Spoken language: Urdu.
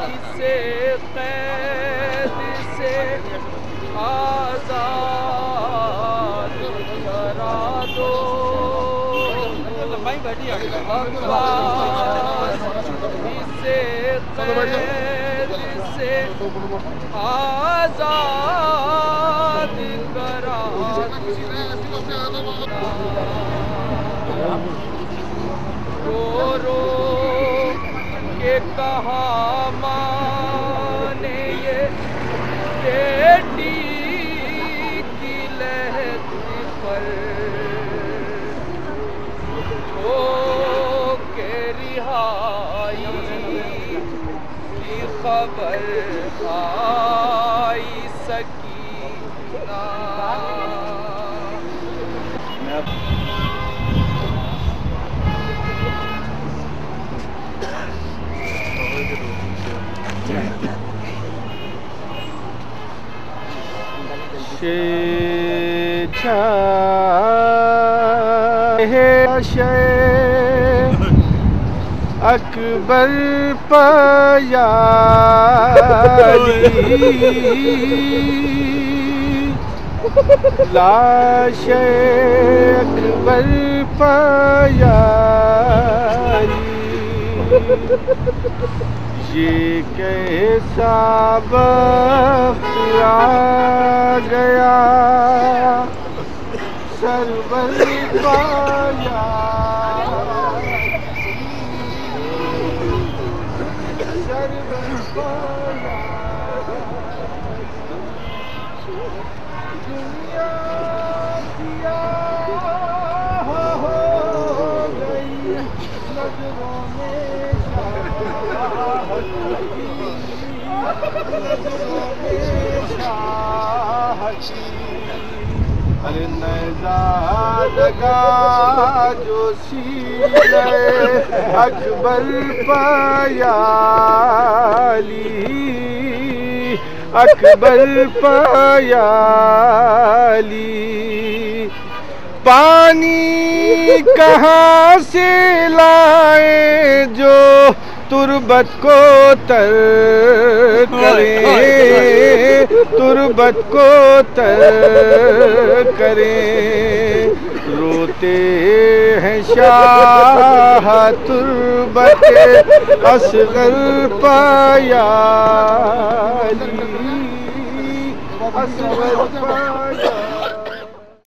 اسے قید سے آزاد کرا دو، اسے قید سے آزاد کرا دو، رو کہ کہا ماں نے یہ بیٹی کی لہد پر، ہو کے رہائی کی خبر آئی سکینہ۔ اکبر پیاری لاش اکبر پیاری، یہ کیسا وقت آ گیا سرور پایا، سرور پایا، دنیا سیاہ ہو گئی نظروں میں نیزادگاہ جو سینہ اکبر پیالی، اکبر پیالی، پانی کہاں سے لائیں جو تربت کو تر کریں، تربت کو تر کریں، روتے ہیں شاہ تربت اصغر پیالی، اصغر پیالی۔